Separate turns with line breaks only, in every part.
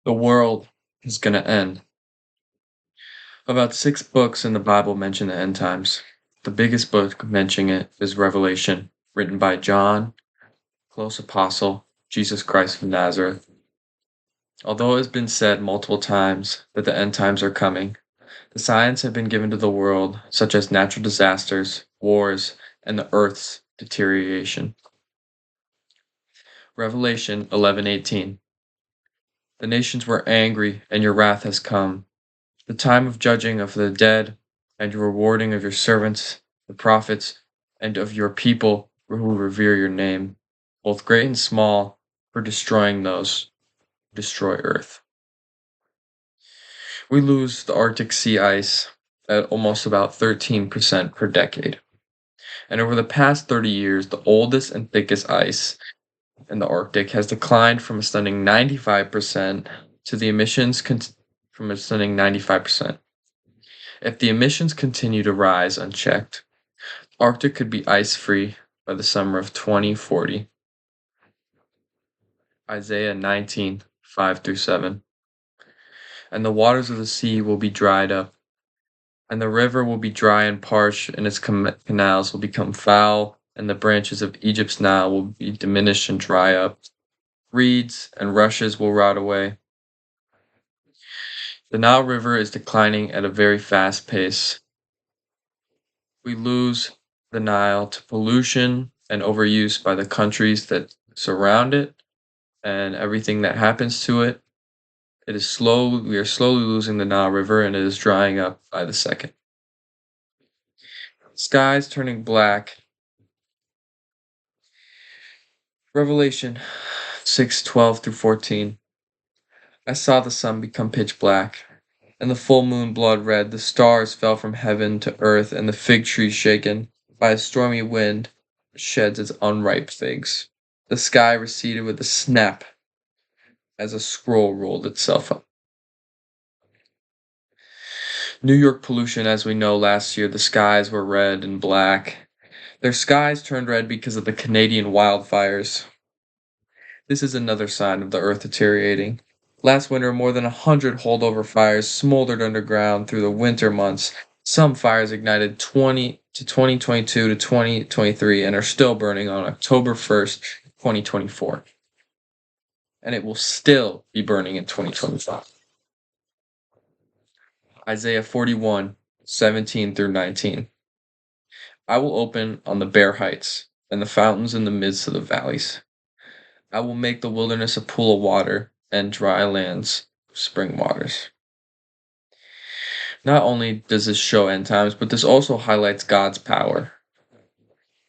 The world is going to end. About six books in the Bible mention the end times. The biggest book mentioning it is Revelation, written by John, close apostle, Jesus Christ of Nazareth. Although it has been said multiple times that the end times are coming, the signs have been given to the world, such as natural disasters, wars, and the earth's deterioration. Revelation 11:18. The nations were angry, and your wrath has come. The time of judging of the dead, and your rewarding of your servants, the prophets, and of your people who revere your name, both great and small, for destroying those who destroy earth. We lose the Arctic sea ice at almost about 13% per decade. And over the past 30 years, the oldest and thickest ice in the Arctic has declined from a stunning 95% to the emissions from a stunning 95%. If the emissions continue to rise unchecked, Arctic could be ice-free by the summer of 2040. Isaiah 19:5-7. And the waters of the sea will be dried up, and the river will be dry and parched, and its canals will become foul, and the branches of Egypt's Nile will be diminished and dry up. Reeds and rushes will rot away. The Nile River is declining at a very fast pace. We lose the Nile to pollution and overuse by the countries that surround it and everything that happens to it. We are slowly losing the Nile River and it is drying up by the second. Skies turning black. Revelation 6:12-14. I saw the sun become pitch black, and the full moon blood red. The stars fell from heaven to earth, and the fig tree shaken by a stormy wind sheds its unripe figs. The sky receded with a snap as a scroll rolled itself up. New York pollution, as we know, last year the skies were red and black. Their skies turned red because of the Canadian wildfires. This is another sign of the earth deteriorating. Last winter, more than 100 holdover fires smoldered underground through the winter months. Some fires ignited 2022 to 2023 and are still burning on October 1st, 2024. And it will still be burning in 2025. Isaiah 41:17-19. I will open on the bare heights and the fountains in the midst of the valleys. I will make the wilderness a pool of water and dry lands spring waters. Not only does this show end times, but this also highlights God's power.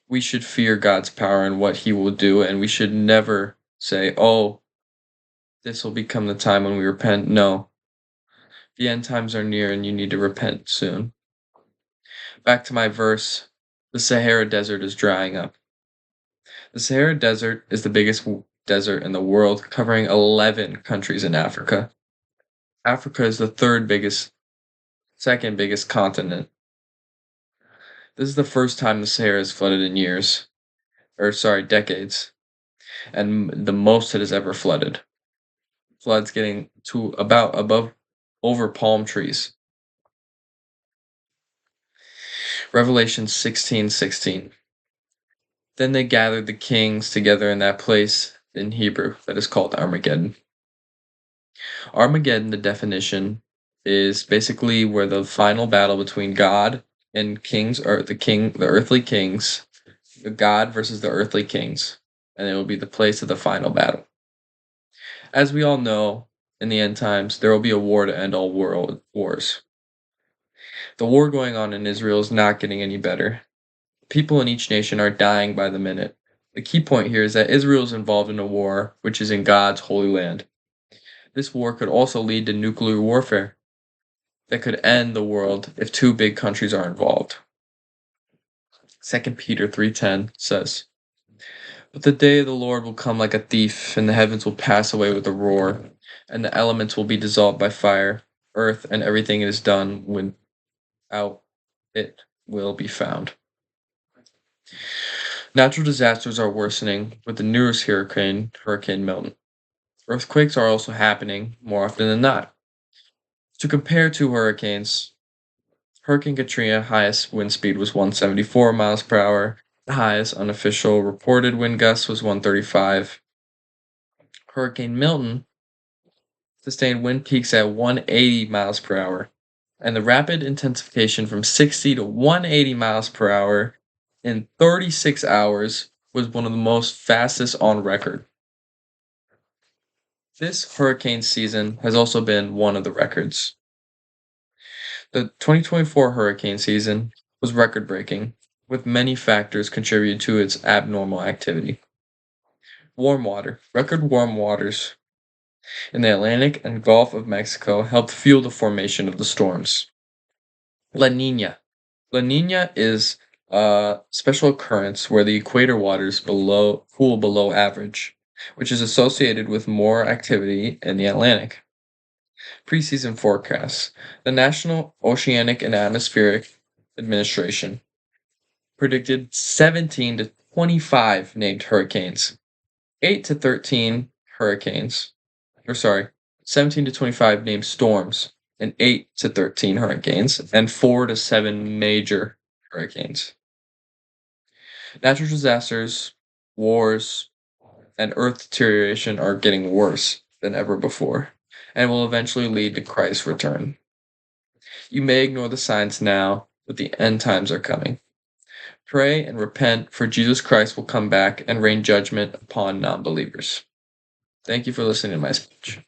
We should fear God's power and what he will do, and we should never say, oh, this will become the time when we repent. No. The end times are near and you need to repent soon. Back to my verse. The Sahara Desert is drying up. The Sahara Desert is the biggest desert in the world, covering 11 countries in Africa. Africa is the second biggest continent. This is the first time the Sahara is flooded in decades, and the most it has ever flooded. Floods getting to about above over palm trees. Revelation 16:16. Then they gathered the kings together in that place in Hebrew that is called Armageddon. Armageddon, the definition, is basically where the final battle between God and kings, or the earthly kings, the God versus the earthly kings, and it will be the place of the final battle. As we all know, in the end times, there will be a war to end all world wars. The war going on in Israel is not getting any better. People in each nation are dying by the minute. The key point here is that Israel is involved in a war which is in God's holy land. This war could also lead to nuclear warfare that could end the world if two big countries are involved. 2 Peter 3:10 says, but the day of the Lord will come like a thief, and the heavens will pass away with a roar, and the elements will be dissolved by fire, earth and everything it is done without it will be found. Natural disasters are worsening with the newest Hurricane Milton. Earthquakes are also happening more often than not. To compare two hurricanes, Hurricane Katrina highest wind speed was 174 miles per hour. The highest unofficial reported wind gust was 135. Hurricane Milton sustained wind peaks at 180 miles per hour, and the rapid intensification from 60 to 180 miles per hour in 36 hours was one of the most fastest on record. This hurricane season has also been one of the records. The 2024 hurricane season was record breaking, with many factors contributing to its abnormal activity. Warm water. Record warm waters in the Atlantic and Gulf of Mexico helped fuel the formation of the storms. La Nina. La Nina is a special occurrence where the equator waters cool below average, which is associated with more activity in the Atlantic. Preseason forecasts. The National Oceanic and Atmospheric Administration predicted 17 to 25 named hurricanes, 8 to 13 hurricanes, or sorry, 17 to 25 named storms, and 8 to 13 hurricanes, and 4 to 7 major hurricanes. Natural disasters, wars, and earth deterioration are getting worse than ever before, and will eventually lead to Christ's return. You may ignore the signs now, but the end times are coming. Pray and repent, for Jesus Christ will come back and rain judgment upon non believers. Thank you for listening to my speech.